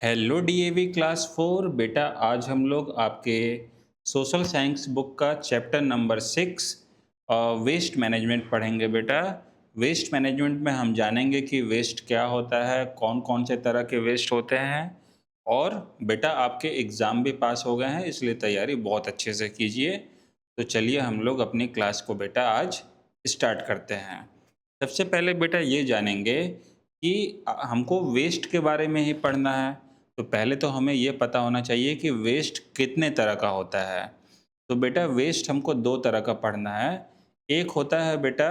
Hello DAV class 4 बेटा। आज हम लोग आपके सोशल साइंस बुक का चैप्टर नंबर 6 वेस्ट मैनेजमेंट पढ़ेंगे बेटा। वेस्ट मैनेजमेंट में हम जानेंगे कि वेस्ट क्या होता है, कौन कौन से तरह के वेस्ट होते हैं। और बेटा आपके एग्ज़ाम भी पास हो गए हैं, इसलिए तैयारी बहुत अच्छे से कीजिए। तो चलिए हम लोग अपनी क्लास को बेटा आज स्टार्ट करते हैं। सबसे पहले बेटा ये जानेंगे कि हमको वेस्ट के बारे में ही पढ़ना है। तो पहले तो हमें ये पता होना चाहिए कि वेस्ट कितने तरह का होता है। तो बेटा वेस्ट हमको दो तरह का पढ़ना है। एक होता है बेटा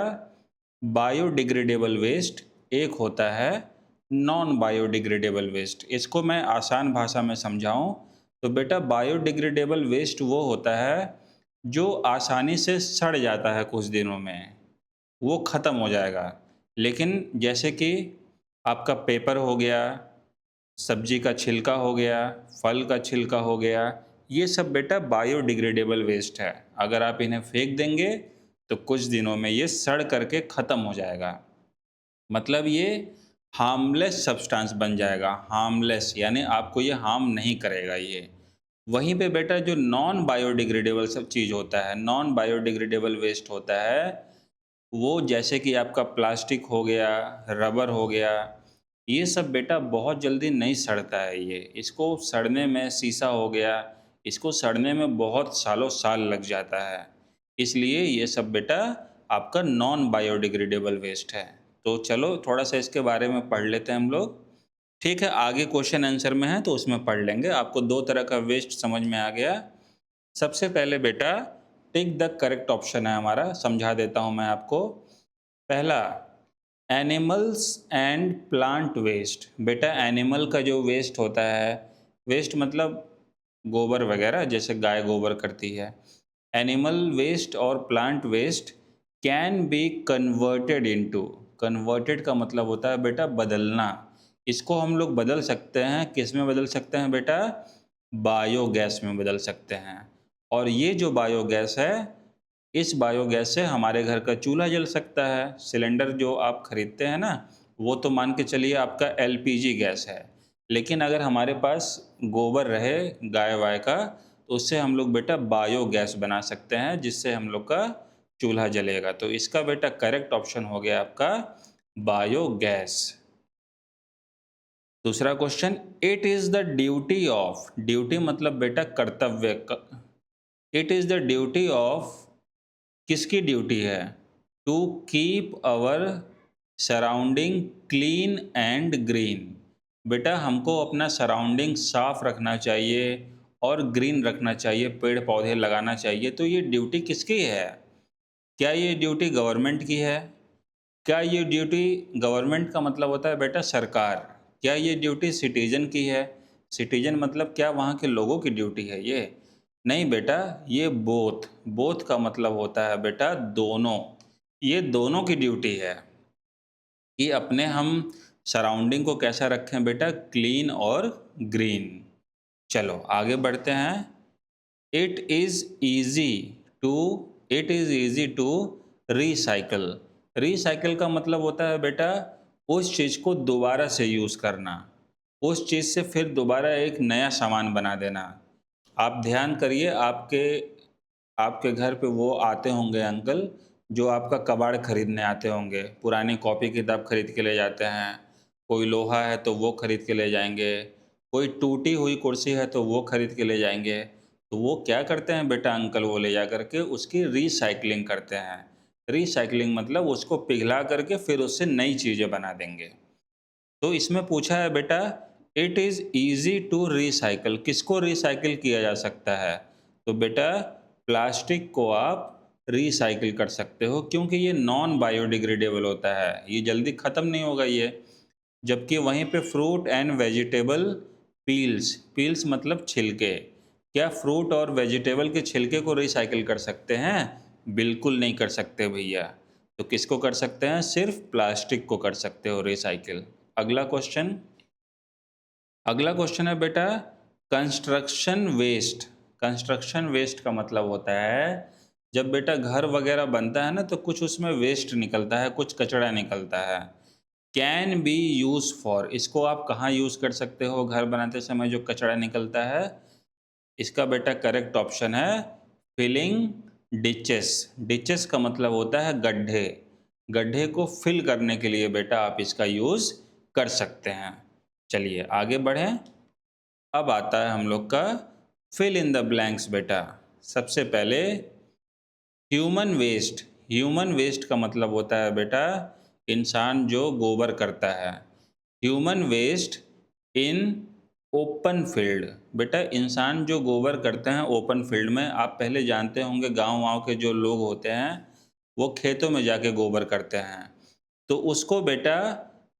बायोडिग्रेडेबल वेस्ट, एक होता है नॉन बायोडिग्रेडेबल वेस्ट। इसको मैं आसान भाषा में समझाऊं तो बेटा बायोडिग्रेडेबल वेस्ट वो होता है जो आसानी से सड़ जाता है, कुछ दिनों में वो ख़त्म हो जाएगा। लेकिन जैसे कि आपका पेपर हो गया, सब्जी का छिलका हो गया, फल का छिलका हो गया, ये सब बेटा बायोडिग्रेडेबल वेस्ट है। अगर आप इन्हें फेंक देंगे तो कुछ दिनों में ये सड़ करके ख़त्म हो जाएगा। मतलब ये हार्मलेस सब्सटेंस बन जाएगा। हार्मलेस यानी आपको ये हार्म नहीं करेगा ये। वहीं पे बेटा जो नॉन बायोडिग्रेडेबल सब चीज़ होता है, नॉन बायोडिग्रेडेबल वेस्ट होता है, वो जैसे कि आपका प्लास्टिक हो गया, रबर हो गया, ये सब बेटा बहुत जल्दी नहीं सड़ता है ये। इसको सड़ने में शीशा हो गया, इसको सड़ने में बहुत सालों साल लग जाता है। इसलिए ये सब बेटा आपका नॉन बायोडिग्रेडेबल वेस्ट है। तो चलो थोड़ा-सा इसके बारे में पढ़ लेते हैं हम लोग। ठीक है, आगे क्वेश्चन आंसर में है तो उसमें पढ़ लेंगे। आपको 2 तरह का वेस्ट समझ में आ गया। सबसे पहले बेटा टिक द करेक्ट ऑप्शन है हमारा, समझा देता हूँ मैं आपको। पहला एनिमल्स एंड प्लांट वेस्ट। बेटा एनिमल का जो वेस्ट होता है, वेस्ट मतलब गोबर वगैरह, जैसे गाय गोबर करती है। एनिमल वेस्ट और plant waste can be converted into. Converted का मतलब होता है बेटा बदलना। इसको हम लोग बदल सकते हैं, किस में बदल सकते हैं बेटा? बायोगैस में बदल सकते हैं। और ये जो बायोगैस है, इस बायोगैस से हमारे घर का चूल्हा जल सकता है। सिलेंडर जो आप खरीदते हैं ना, वो तो मान के चलिए आपका एलपीजी गैस है। लेकिन अगर हमारे पास गोबर रहे गाय वाय का, तो उससे हम लोग बेटा बायोगैस बना सकते हैं, जिससे हम लोग का चूल्हा जलेगा। तो इसका बेटा करेक्ट ऑप्शन हो गया आपका बायोगैस। दूसरा question, it is the duty of. Duty मतलब बेटा कर्तव्य। It is the duty of, किसकी ड्यूटी है? To keep our surrounding clean and green. बेटा हमको अपना सराउंडिंग साफ रखना चाहिए और ग्रीन रखना चाहिए, पेड़ पौधे लगाना चाहिए। तो ये ड्यूटी किसकी है? क्या ये ड्यूटी गवर्नमेंट की है? क्या ये ड्यूटी, गवर्नमेंट का मतलब होता है बेटा सरकार, क्या ये ड्यूटी सिटीजन की है? सिटीजन मतलब क्या वहाँ के लोगों की ड्यूटी है ये? नहीं बेटा, ये बोथ। बोथ का मतलब होता है बेटा दोनों। ये दोनों की ड्यूटी है कि अपने हम सराउंडिंग को कैसा रखें बेटा, क्लीन और ग्रीन। चलो आगे बढ़ते हैं। It is easy to it is easy to recycle. Recycle का मतलब होता है बेटा उस चीज़ को दोबारा से यूज़ करना, उस चीज़ से फिर दोबारा एक नया सामान बना देना। आप ध्यान करिए, आपके आपके घर पे वो आते होंगे अंकल, जो आपका कबाड़ खरीदने आते होंगे, पुरानी कॉपी किताब खरीद के ले जाते हैं। कोई लोहा है तो वो खरीद के ले जाएंगे, कोई टूटी हुई कुर्सी है तो वो खरीद के ले जाएंगे। तो वो क्या करते हैं बेटा अंकल, वो ले जा करके उसकी रिसाइकलिंग करते हैं। रिसाइकलिंग मतलब उसको पिघला करके फिर उससे नई चीज़ें बना देंगे। तो इसमें पूछा है बेटा it is easy to recycle, किसको रिसाइकिल किया जा सकता है? तो बेटा प्लास्टिक को आप रिसाइकिल कर सकते हो, क्योंकि ये नॉन बायोडिग्रेडेबल होता है, ये जल्दी ख़त्म नहीं होगा ये। जबकि वहीं पे fruit and vegetable peels, peels मतलब छिलके, क्या फ्रूट और वेजिटेबल के छिलके को रिसाइकिल कर सकते हैं? बिल्कुल नहीं कर सकते भैया। तो किसको कर सकते हैं? सिर्फ प्लास्टिक को कर सकते हो रिसाइकिल। अगला क्वेश्चन है बेटा कंस्ट्रक्शन वेस्ट। कंस्ट्रक्शन वेस्ट का मतलब होता है जब बेटा घर वगैरह बनता है ना, तो कुछ उसमें वेस्ट निकलता है, कुछ कचरा निकलता है। कैन बी यूज फॉर, इसको आप कहाँ यूज़ कर सकते हो घर बनाते समय जो कचरा निकलता है? इसका बेटा करेक्ट ऑप्शन है फिलिंग डिचेस। डिचेस का मतलब होता है गड्ढे। गड्ढे को फिल करने के लिए बेटा आप इसका यूज़ कर सकते हैं। चलिए आगे बढ़ें। अब आता है हम लोग का फिल इन द ब्लैंक्स बेटा। सबसे पहले ह्यूमन वेस्ट। ह्यूमन वेस्ट का मतलब होता है बेटा इंसान जो गोबर करता है। Human waste in open field. बेटा इंसान जो गोबर करते हैं ओपन फील्ड में, आप पहले जानते होंगे गांव वाँव के जो लोग होते हैं वो खेतों में जाके गोबर करते हैं, तो उसको बेटा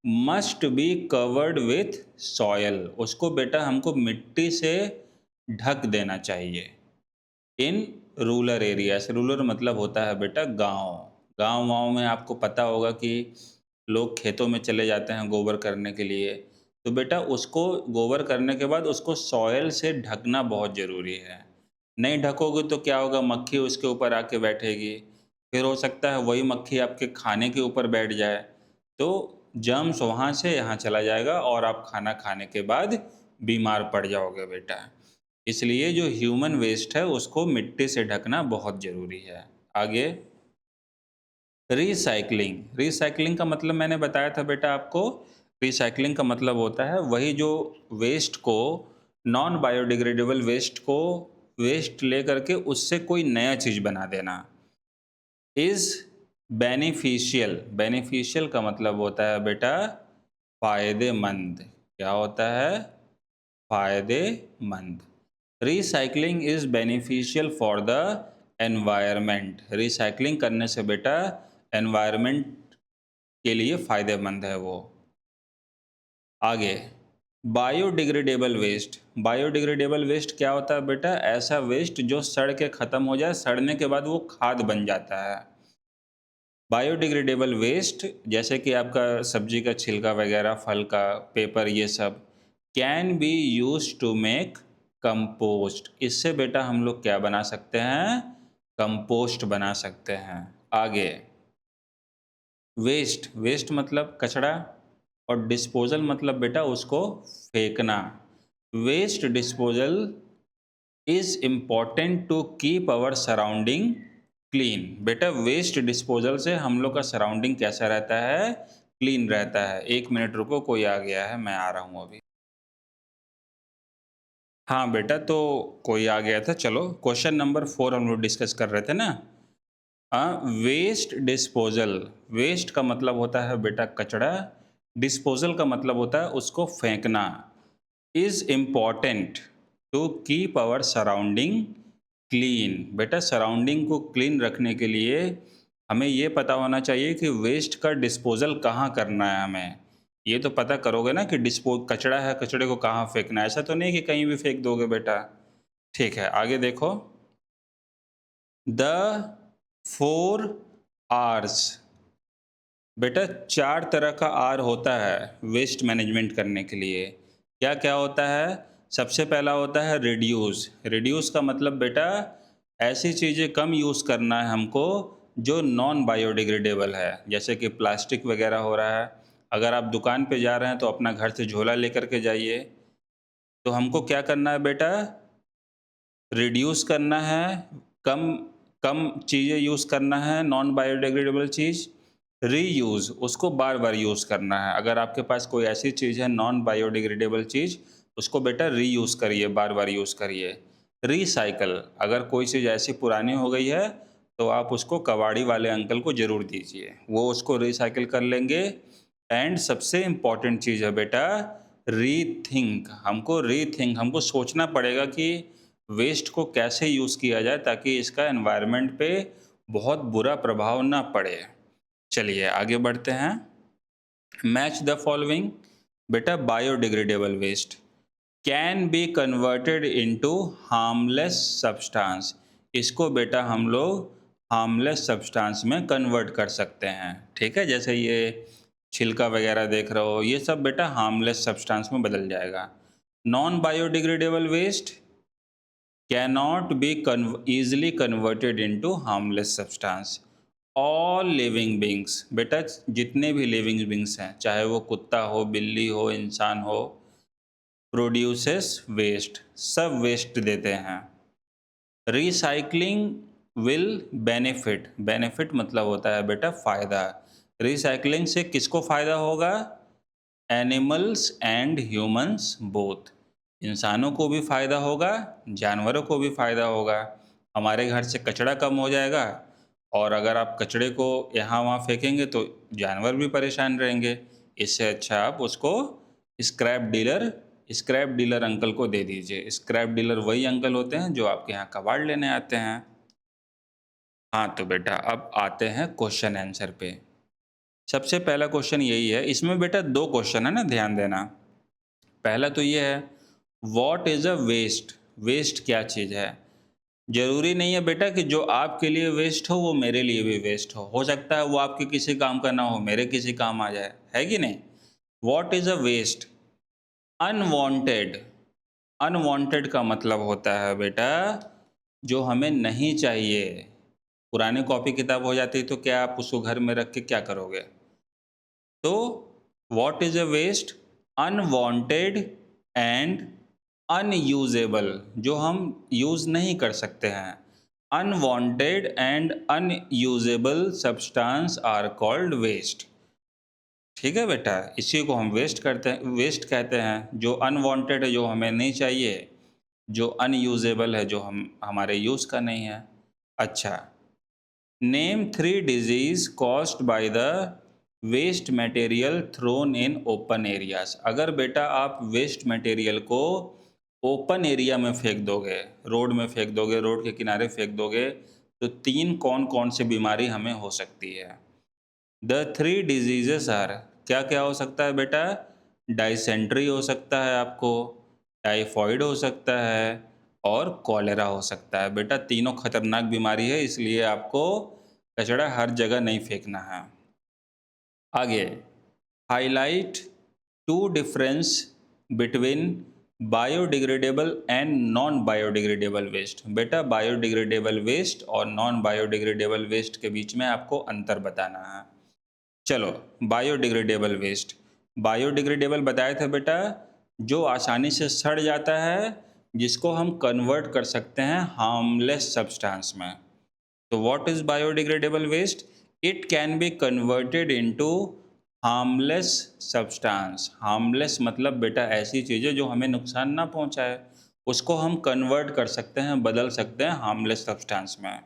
must be covered with soil, उसको बेटा हमको मिट्टी से ढक देना चाहिए। इन रूरल एरियाज, रूरल मतलब होता है बेटा गांव। गांव वाँव में आपको पता होगा कि लोग खेतों में चले जाते हैं गोबर करने के लिए, तो बेटा उसको गोबर करने के बाद उसको सॉयल से ढकना बहुत ज़रूरी है। नहीं ढकोगे तो क्या होगा, मक्खी उसके ऊपर आके बैठेगी, फिर हो सकता है वही मक्खी आपके खाने के ऊपर बैठ जाए, तो जर्म्स वहाँ से यहाँ चला जाएगा और आप खाना खाने के बाद बीमार पड़ जाओगे बेटा। इसलिए जो ह्यूमन वेस्ट है उसको मिट्टी से ढकना बहुत ज़रूरी है। आगे रिसाइकलिंग। रिसाइकलिंग का मतलब मैंने बताया था बेटा आपको। रिसाइकलिंग का मतलब होता है वही जो वेस्ट को, नॉन बायोडिग्रेडेबल वेस्ट को, वेस्ट ले करके उससे कोई नया चीज़ बना देना। Is beneficial. बेनिफिशियल का मतलब होता है बेटा फ़ायदेमंद। क्या होता है? फ़ायदेमंद। Recycling is beneficial for the environment. Recycling करने से बेटा एनवायरनमेंट के लिए फ़ायदेमंद है वो। आगे बायोडिग्रेडेबल वेस्ट। बायोडिग्रेडेबल वेस्ट क्या होता है बेटा? ऐसा वेस्ट जो सड़ के ख़त्म हो जाए, सड़ने के बाद वो खाद बन जाता है। बायोडिग्रेडेबल वेस्ट जैसे कि आपका सब्जी का छिलका वगैरह, फल का पेपर, ये सब can be use to make compost. इससे बेटा हम लोग क्या बना सकते हैं? कंपोस्ट बना सकते हैं। आगे वेस्ट। वेस्ट मतलब कचरा, और डिस्पोजल मतलब बेटा उसको फेंकना। Waste disposal is important to keep our surrounding clean. बेटा वेस्ट डिस्पोजल से हम लोग का सराउंडिंग कैसा रहता है? क्लीन रहता है। 1 मिनट रुको, कोई आ गया है, मैं आ रहा हूँ अभी। हाँ बेटा, तो कोई आ गया था। चलो क्वेश्चन नंबर 4 हम लोग डिस्कस कर रहे थे ना। Waste disposal. वेस्ट का मतलब होता है बेटा कचरा, डिस्पोजल का मतलब होता है उसको फेंकना। Is important to keep our surrounding clean. बेटा सराउंडिंग को क्लीन रखने के लिए हमें ये पता होना चाहिए कि वेस्ट का डिस्पोजल कहाँ करना है हमें। ये तो पता करोगे ना कि कचरा है, कचरे को कहाँ फेंकना है। ऐसा तो नहीं कि कहीं भी फेंक दोगे बेटा। ठीक है, आगे देखो। The 4 R's। बेटा 4 तरह का आर होता है वेस्ट मैनेजमेंट करने के लिए। क्या क्या होता है? सबसे पहला होता है रिड्यूस। रिड्यूस का मतलब बेटा ऐसी चीज़ें कम यूज़ करना है हमको जो नॉन बायोडिग्रेडेबल है, जैसे कि प्लास्टिक वगैरह हो रहा है। अगर आप दुकान पे जा रहे हैं तो अपना घर से झोला लेकर के जाइए। तो हमको क्या करना है बेटा? रिड्यूस करना है, कम कम चीज़ें यूज़ करना है, नॉन बायोडिग्रेडेबल चीज़। रीयूज़, उसको बार बार यूज़ करना है। अगर आपके पास कोई ऐसी चीज़ है नॉन बायोडिग्रेडेबल चीज़, उसको बेटा रीयूज़ करिए, बार बार यूज़ करिए। रिसाइकल, अगर कोई चीज़ ऐसी पुरानी हो गई है तो आप उसको कबाड़ी वाले अंकल को ज़रूर दीजिए, वो उसको रिसाइकिल कर लेंगे। एंड सबसे इम्पॉर्टेंट चीज़ है बेटा रीथिंक। हमको सोचना पड़ेगा कि वेस्ट को कैसे यूज़ किया जाए ताकि इसका एनवायरनमेंट पे बहुत बुरा प्रभाव ना पड़े। चलिए आगे बढ़ते हैं। Match the following. बेटा biodegradable waste can be converted into harmless substance. इसको बेटा हम लोग हार्मलेस सब्सटेंस में कन्वर्ट कर सकते हैं। ठीक है, जैसे ये छिलका वगैरह देख रहे हो, ये सब बेटा हार्मलेस सब्सटेंस में बदल जाएगा। Non biodegradable waste cannot be easily converted into harmless substance। All living beings, बेटा जितने भी लिविंग बींग्स हैं, चाहे वो कुत्ता हो, बिल्ली हो, इंसान हो, प्रोड्यूसेस वेस्ट, सब वेस्ट देते हैं। रिसाइकलिंग विल बेनिफिट, बेनिफिट मतलब होता है बेटा फायदा। रिसाइकलिंग से किसको फायदा होगा? एनिमल्स एंड ह्यूमंस बोथ, इंसानों को भी फायदा होगा, जानवरों को भी फायदा होगा। हमारे घर से कचरा कम हो जाएगा, और अगर आप कचरे को यहाँ वहाँ फेंकेंगे तो जानवर भी परेशान रहेंगे। इससे अच्छा आप उसको स्क्रैप डीलर अंकल को दे दीजिए। स्क्रैप डीलर वही अंकल होते हैं जो आपके यहाँ कबाड़ लेने आते हैं। हाँ तो बेटा अब आते हैं क्वेश्चन आंसर पे। सबसे पहला क्वेश्चन यही है, इसमें बेटा दो क्वेश्चन है ना, ध्यान देना। पहला तो ये है, what is a waste, waste क्या चीज़ है। जरूरी नहीं है बेटा कि जो आपके लिए वेस्ट हो वो मेरे लिए भी वेस्ट हो सकता है वो आपके किसी काम का ना हो, मेरे किसी काम आ जाए, है कि नहीं। What is a waste? Unwanted, unwanted का मतलब होता है बेटा जो हमें नहीं चाहिए। पुरानी कॉपी किताब हो जाती तो क्या आप उसको घर में रख के क्या करोगे? तो what is a waste? Unwanted and unusable, जो हम यूज नहीं कर सकते हैं। Unwanted and unusable substance are called waste. ठीक है बेटा, इसी को हम वेस्ट कहते हैं। जो अनवांटेड है, जो हमें नहीं चाहिए, जो अनयूजेबल है, जो हम हमारे यूज का नहीं है। अच्छा, name 3 disease caused by the waste material thrown in open areas. अगर बेटा आप वेस्ट मटेरियल को ओपन एरिया में फेंक दोगे, रोड में फेंक दोगे, रोड के किनारे फेंक दोगे, तो 3 कौन कौन सी बीमारी हमें हो सकती है। द 3 डिजीजेस आर, क्या क्या हो सकता है बेटा? डाइसेंट्री हो सकता है आपको, टाइफॉइड हो सकता है, और कॉलेरा हो सकता है। बेटा तीनों खतरनाक बीमारी है, इसलिए आपको कचरा हर जगह नहीं फेंकना है। आगे, highlight 2 difference between biodegradable and non biodegradable waste. बेटा बायोडिग्रेडेबल वेस्ट और नॉन बायोडिग्रेडेबल वेस्ट के बीच में आपको अंतर बताना है। चलो, बायोडिग्रेडेबल वेस्ट, बायोडिग्रेडेबल बताए थे बेटा जो आसानी से सड़ जाता है, जिसको हम कन्वर्ट कर सकते हैं हार्मलेस सब्सटेंस में। तो what is biodegradable waste? It can be converted into harmless substance. Harmless मतलब बेटा ऐसी चीज़ें जो हमें नुकसान ना पहुंचाए, उसको हम कन्वर्ट कर सकते हैं, बदल सकते हैं हार्मलेस सब्सटेंस में।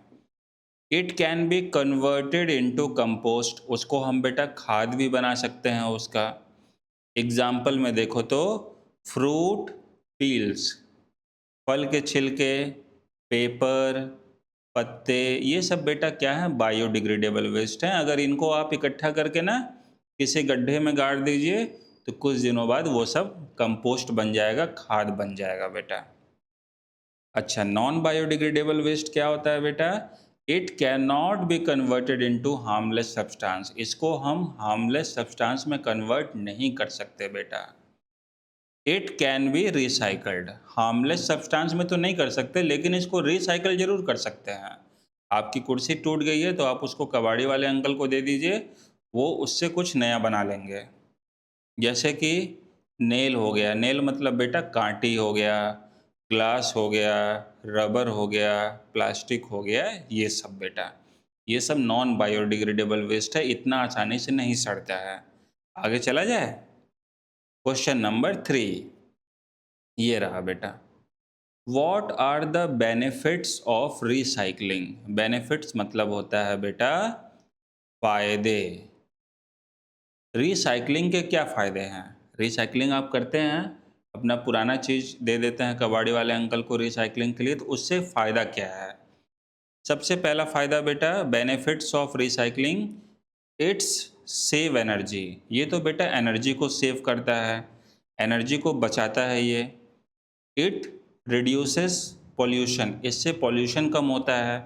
It can be converted into compost, उसको हम बेटा खाद भी बना सकते हैं उसका। एग्जाम्पल में देखो तो फ्रूट पील्स, फल के छिलके, पेपर, पत्ते, ये सब बेटा क्या है? बायोडिग्रेडेबल वेस्ट हैं। अगर इनको आप इकट्ठा करके ना किसी गड्ढे में गाड़ दीजिए तो कुछ दिनों बाद वो सब कंपोस्ट बन जाएगा, खाद बन जाएगा बेटा। अच्छा, नॉन बायोडिग्रेडेबल वेस्ट क्या होता है बेटा? It can not be converted into harmless substance, इसको हम हार्मलेस सब्सटेंस में कन्वर्ट नहीं कर सकते बेटा। It can B recycled, harmless substance में तो नहीं कर सकते, लेकिन इसको रिसाइकल जरूर कर सकते हैं। आपकी कुर्सी टूट गई है तो आप उसको कबाड़ी वाले अंकल को दे दीजिए, वो उससे कुछ नया बना लेंगे। जैसे कि नेल हो गया, नेल मतलब बेटा कांटी हो गया, ग्लास हो गया, रबर हो गया, प्लास्टिक हो गया, ये सब बेटा, ये सब नॉन बायोडिग्रेडेबल वेस्ट है, इतना आसानी से नहीं सड़ता है। आगे चला जाए, क्वेश्चन नंबर 3 ये रहा बेटा। What are the benefits of recycling? Benefits मतलब होता है बेटा फायदे। रिसाइकलिंग के क्या फ़ायदे हैं? रिसाइकलिंग आप करते हैं, अपना पुराना चीज़ दे देते हैं कबाड़ी वाले अंकल को रिसाइकलिंग के लिए, तो उससे फ़ायदा क्या है? सबसे पहला फ़ायदा बेटा, benefits of recycling, it's save energy. ये तो बेटा एनर्जी को सेव करता है, एनर्जी को बचाता है ये। इट रिड्यूसेस पॉल्यूशन, इससे पॉल्यूशन कम होता है,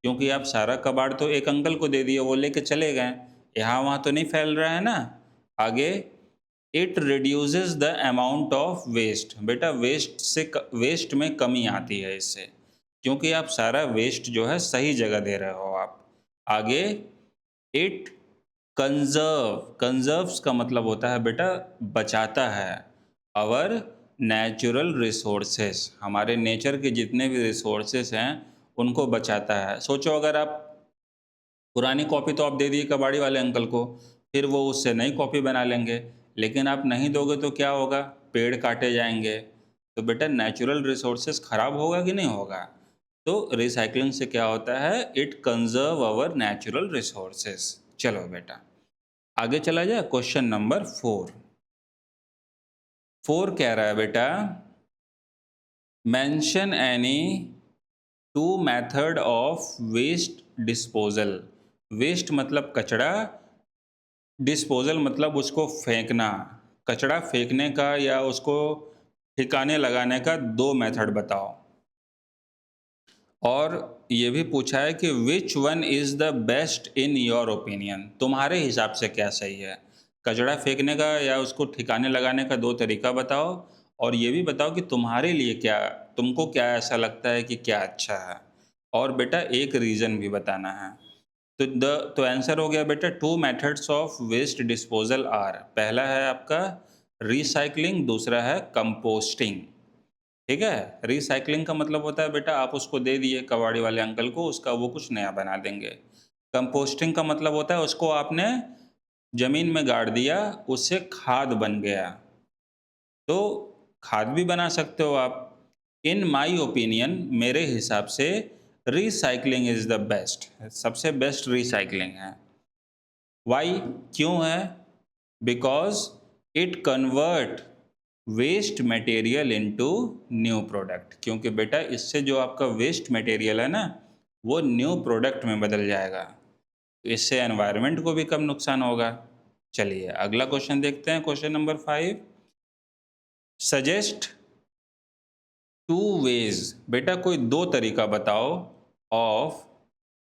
क्योंकि आप सारा कबाड़ तो एक अंकल को दे दिए, वो लेके चले गए, यहाँ वहाँ तो नहीं फैल रहा है ना। आगे, it reduces the amount of waste. बेटा वेस्ट में कमी आती है इससे, क्योंकि आप सारा वेस्ट जो है सही जगह दे रहे हो आप। आगे, इट कंजर्व, कंजर्व्स का मतलब होता है बेटा बचाता है, आवर नेचुरल रिसोर्सेस, हमारे नेचर के जितने भी रिसोर्सेस हैं उनको बचाता है। सोचो अगर आप पुरानी कॉपी तो आप दे दिए कबाड़ी वाले अंकल को, फिर वो उससे नई कॉपी बना लेंगे, लेकिन आप नहीं दोगे तो क्या होगा? पेड़ काटे जाएंगे। तो बेटा नेचुरल रिसोर्सेस खराब होगा कि नहीं होगा? तो रिसाइकलिंग से क्या होता है? It conserve our natural resources. चलो बेटा आगे चला जाए, क्वेश्चन नंबर 4। 4 कह रहा है बेटा, mention any two method of waste disposal. Waste मतलब कचरा, डिस्पोजल मतलब उसको फेंकना। कचरा फेंकने का या उसको ठिकाने लगाने का दो मेथड बताओ। और ये भी पूछा है कि which one is the best in your opinion, तुम्हारे हिसाब से क्या सही है? कचरा फेंकने का या उसको ठिकाने लगाने का दो तरीका बताओ, और ये भी बताओ कि तुम्हारे लिए क्या, तुमको क्या ऐसा लगता है कि क्या अच्छा है, और बेटा एक रीज़न भी बताना है। तो आंसर हो गया बेटा, two methods of waste disposal are, पहला है आपका रिसाइकलिंग, दूसरा है कंपोस्टिंग। ठीक है? रिसाइक्लिंग का मतलब होता है बेटा आप उसको दे दिए कबाड़ी वाले अंकल को, उसका वो कुछ नया बना देंगे। कंपोस्टिंग का मतलब होता है उसको आपने ज़मीन में गाड़ दिया, उससे खाद बन गया। तो खाद भी बना सकते हो आप। इन माई ओपिनियन, मेरे हिसाब से रिसाइक्लिंग इज़ द बेस्ट, सबसे बेस्ट रिसाइक्लिंग है। वाई, क्यों है? Because it convert waste material into new product, क्योंकि बेटा इससे जो आपका वेस्ट मटेरियल है ना, वो न्यू प्रोडक्ट में बदल जाएगा। तो इससे एनवायरनमेंट को भी कम नुकसान होगा। चलिए अगला क्वेश्चन देखते हैं, question number 5। Suggest two ways, बेटा कोई दो तरीका बताओ ऑफ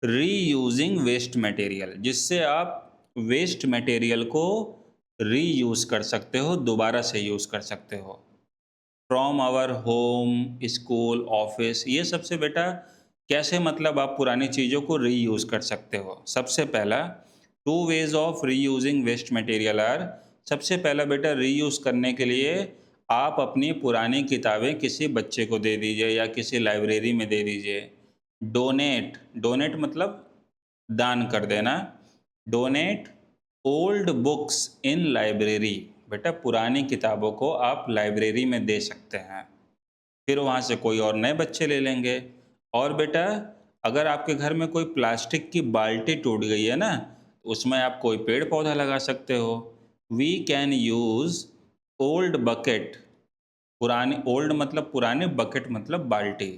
रीयूजिंग वेस्ट मटेरियल, जिससे आप वेस्ट मटेरियल को रीयूज कर सकते हो, दोबारा से यूज़ कर सकते हो। From our home, school, office, ये सबसे बेटा कैसे मतलब आप पुरानी चीज़ों को रीयूज़ कर सकते हो। सबसे पहला, two ways of reusing waste material are, सबसे पहला बेटा रीयूज़ करने के लिए आप अपनी पुरानी किताबें किसी बच्चे को दे दीजिए या किसी लाइब्रेरी में दे दीजिए। डोनेट, डोनेट मतलब दान कर देना। डोनेट ओल्ड बुक्स इन लाइब्रेरी, बेटा पुरानी किताबों को आप लाइब्रेरी में दे सकते हैं, फिर वहाँ से कोई और नए बच्चे ले लेंगे। और बेटा अगर आपके घर में कोई प्लास्टिक की बाल्टी टूट गई है ना, उसमें आप कोई पेड़ पौधा लगा सकते हो। We can use old bucket, पुरानी, ओल्ड मतलब पुराने, बकेट मतलब बाल्टी,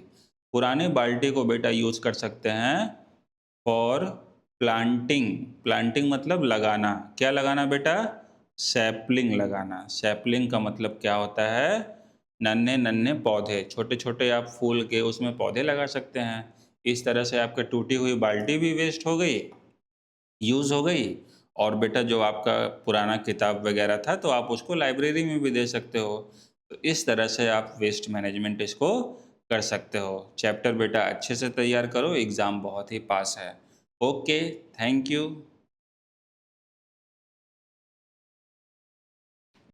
पुराने बाल्टी को बेटा यूज़ कर सकते हैं फॉर प्लांटिंग। प्लांटिंग मतलब लगाना, क्या लगाना बेटा? सैपलिंग लगाना। सैपलिंग का मतलब क्या होता है? नन्हे नन्हे पौधे, छोटे छोटे आप फूल के उसमें पौधे लगा सकते हैं। इस तरह से आपकी टूटी हुई बाल्टी भी वेस्ट हो गई, यूज़ हो गई, और बेटा जो आपका पुराना किताब वगैरह था तो आप उसको लाइब्रेरी में भी दे सकते हो। तो इस तरह से आप वेस्ट मैनेजमेंट इसको कर सकते हो। चैप्टर बेटा अच्छे से तैयार करो, एग्ज़ाम बहुत ही पास है। Okay, thank you.